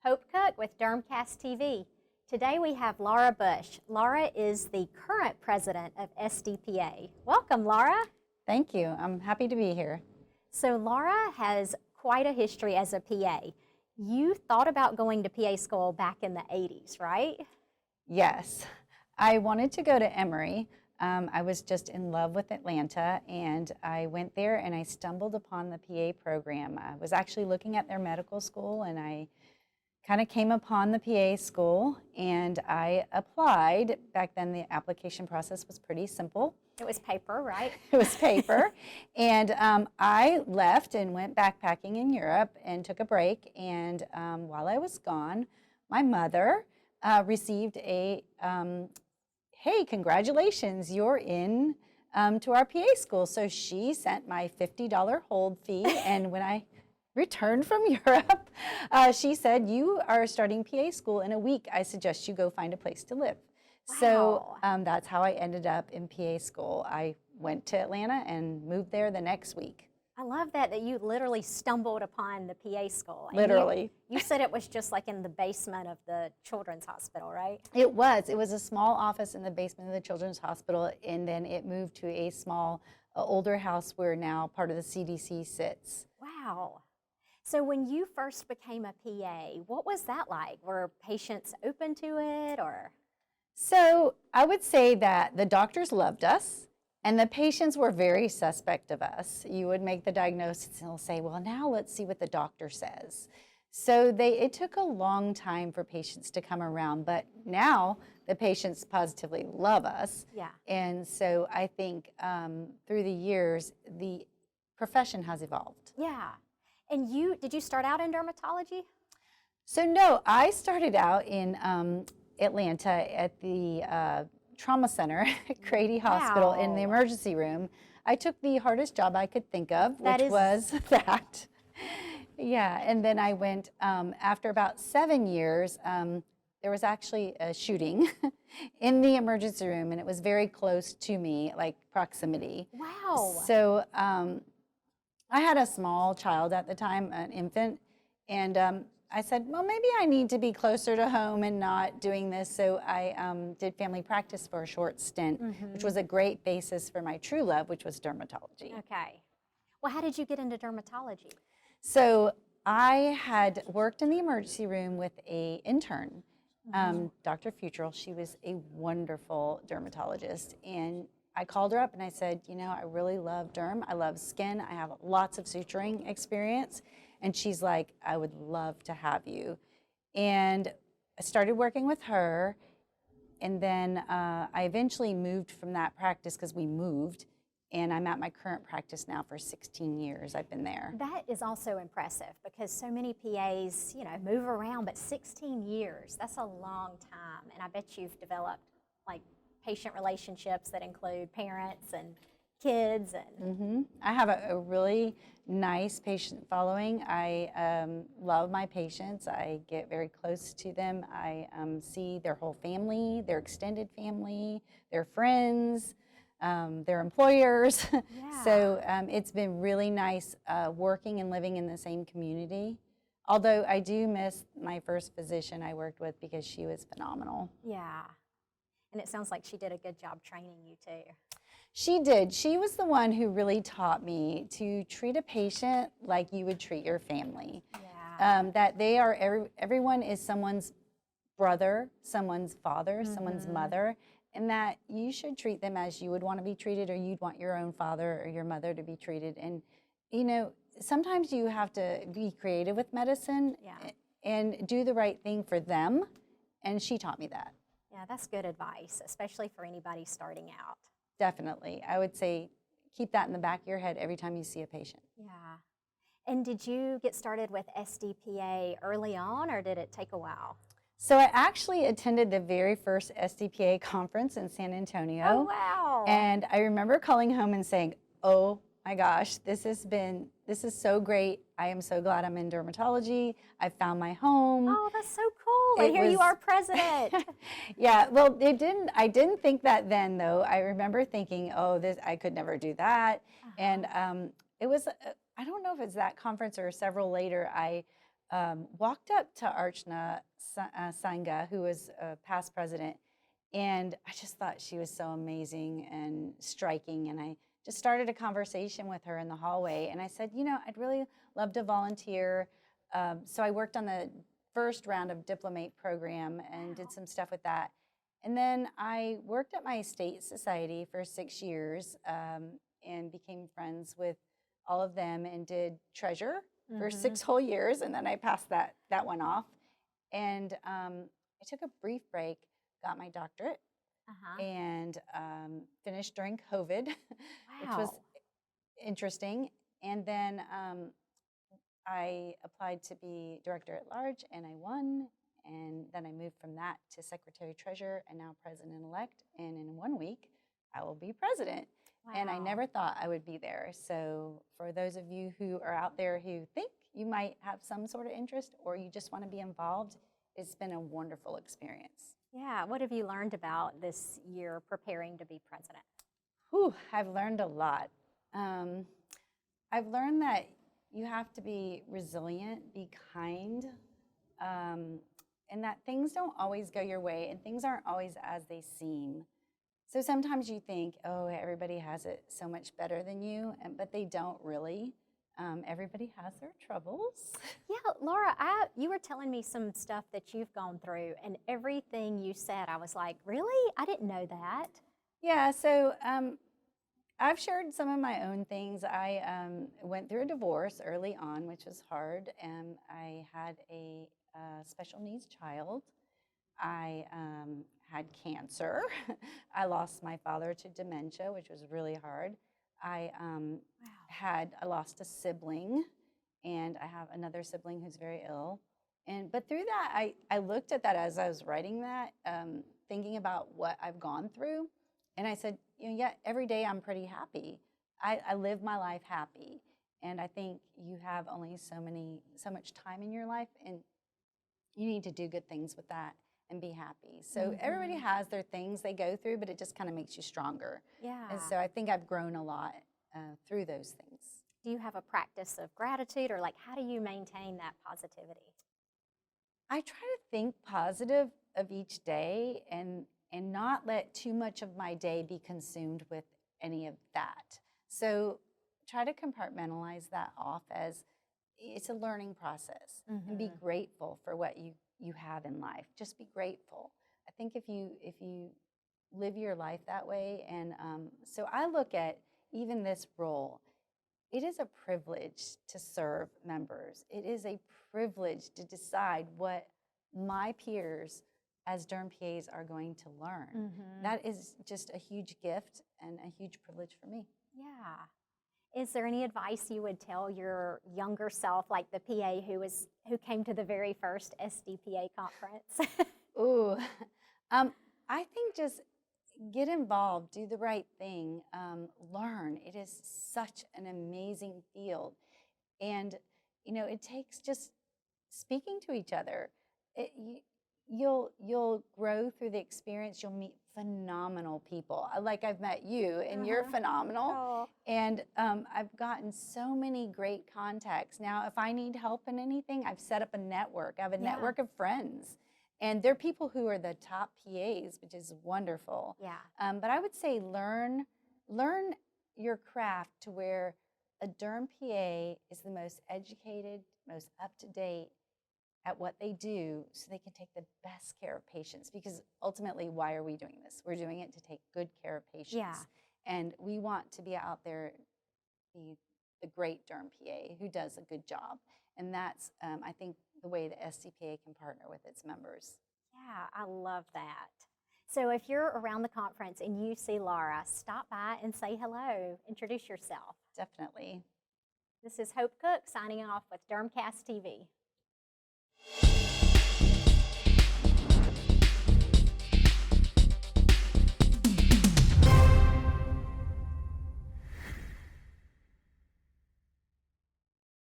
Hope Cook with Dermcast TV. Today we have Laura Bush. Laura is the current president of SDPA. Welcome, Laura. Thank you. I'm happy to be here. So Laura has quite a history as a PA. You thought about going to PA school back in the 80s, right? Yes. I wanted to go to Emory. I was just in love with Atlanta, and I went there and I stumbled upon the PA program. I was actually looking at their medical school, and I kind of came upon the PA school, and I applied. Back then, the application process was pretty simple. It was paper, right? It was paper. And I left and went backpacking in Europe and took a break. And while I was gone, my mother received a hey, congratulations, you're in to our PA school. So she sent my $50 hold fee, and when I returned from Europe, she said, you are starting PA school in a week. I suggest you go find a place to live. Wow. So that's how I ended up in PA school. I went to Atlanta and moved there the next week. I love that you literally stumbled upon the PA school. And literally. You said it was just like in the basement of the children's hospital, right? It was. It was a small office in the basement of the children's hospital, and then it moved to a small, older house where now part of the CDC sits. Wow. So when you first became a PA, what was that like? Were patients open to it, or? So I would say that the doctors loved us. And the patients were very suspect of us. You would make the diagnosis and they'll say, well, now let's see what the doctor says. So it took a long time for patients to come around, but now the patients positively love us. Yeah. And so I think through the years, the profession has evolved. Yeah. And did you start out in dermatology? So no, I started out in Atlanta at the trauma center at Grady Hospital in the emergency room. I took the hardest job I could think of, which was that. Yeah, and then I went, after about 7 years, there was actually a shooting in the emergency room, and it was very close to me, like proximity. Wow. So I had a small child at the time, an infant, and I said, well, maybe I need to be closer to home and not doing this. So I did family practice for a short stint, which was a great basis for my true love, which was dermatology. Okay. Well, how did you get into dermatology? So I had worked in the emergency room with an intern, Dr. Futrell. She was a wonderful dermatologist. And I called her up and I said, you know, I really love derm. I love skin. I have lots of suturing experience. And she's like, I would love to have you. And I started working with her. And then I eventually moved from that practice because we moved. And I'm at my current practice now for 16 years. I've been there. That is also impressive because so many PAs, you know, move around, but 16 years, that's a long time. And I bet you've developed like patient relationships that include parents and kids. And I have a really nice patient following. I love my patients. I get very close to them. I see their whole family, their extended family, their friends, their employers. Yeah. So it's been really nice working and living in the same community. Although I do miss my first physician I worked with because she was phenomenal. Yeah. And it sounds like she did a good job training you too. She did. She was the one who really taught me to treat a patient like you would treat your family. Yeah. That they are, everyone is someone's brother, someone's father, someone's mother, and that you should treat them as you would want to be treated, or you'd want your own father or your mother to be treated. And, you know, sometimes you have to be creative with medicine and do the right thing for them. And she taught me that. Yeah, that's good advice, especially for anybody starting out. Definitely. I would say keep that in the back of your head every time you see a patient. Yeah. And did you get started with SDPA early on, or did it take a while? So I actually attended the very first SDPA conference in San Antonio. Oh, wow. And I remember calling home and saying, oh my gosh, this is so great. I am so glad I'm in dermatology. I found my home. Oh, that's so cool. And here you are president. Yeah, well, I didn't think that then, though. I remember thinking, oh, I could never do that. And it was, I don't know if it's that conference or several later, I walked up to Archana Sangha, who was a past president, and I just thought she was so amazing and striking. And I just started a conversation with her in the hallway. And I said, I'd really love to volunteer. So I worked on the first round of Diplomate program and did some stuff with that. And then I worked at my state society for 6 years and became friends with all of them and did treasure for 6 whole years. And then I passed that one off. And I took a brief break, got my doctorate, and finished during COVID, which was interesting. And then I applied to be director at large, and I won. And then I moved from that to secretary-treasurer and now president-elect. And in 1 week, I will be president. Wow. And I never thought I would be there. So for those of you who are out there who think you might have some sort of interest or you just want to be involved, it's been a wonderful experience. Yeah, what have you learned about this year preparing to be president? I've learned a lot. I've learned that you have to be resilient, be kind, and that things don't always go your way and things aren't always as they seem. So sometimes you think, oh, everybody has it so much better than you, but they don't really. Everybody has their troubles. Yeah, Laura, you were telling me some stuff that you've gone through, and everything you said, I was like, really? I didn't know that. Yeah, so I've shared some of my own things. I went through a divorce early on, which was hard, and I had a special needs child. I had cancer. I lost my father to dementia, which was really hard. I lost a sibling, and I have another sibling who's very ill. But through that, I looked at that as I was writing that, thinking about what I've gone through, and I said, every day I'm pretty happy. I live my life happy, and I think you have only so much time in your life, and you need to do good things with that and be happy. So everybody has their things they go through, but it just kind of makes you stronger. Yeah. And so I think I've grown a lot through those things. Do you have a practice of gratitude, or how do you maintain that positivity? I try to think positive of each day and not let too much of my day be consumed with any of that. So try to compartmentalize that off as it's a learning process, and be grateful for what you have in life. Just be grateful. I think if you live your life that way, and so I look at even this role, it is a privilege to serve members. It is a privilege to decide what my peers as Derm PAs are going to learn. That is just a huge gift and a huge privilege for me. Yeah. Is there any advice you would tell your younger self, like the PA who came to the very first SDPA conference? I think just get involved, do the right thing, learn. It is such an amazing field. And, it takes just speaking to each other. You'll grow through the experience. You'll meet phenomenal people. Like I've met you, and you're phenomenal. Oh. And I've gotten so many great contacts. Now, if I need help in anything, I've set up a network. I have a network of friends. And they're people who are the top PAs, which is wonderful. Yeah. But I would say learn your craft to where a Derm PA is the most educated, most up-to-date at what they do, so they can take the best care of patients. Because ultimately, why are we doing this? We're doing it to take good care of patients. Yeah. And we want to be out there, be the great Derm PA who does a good job. And that's, I think, the way the SDPA can partner with its members. Yeah, I love that. So if you're around the conference and you see Laura, stop by and say hello. Introduce yourself. Definitely. This is Hope Cook signing off with Dermcast TV.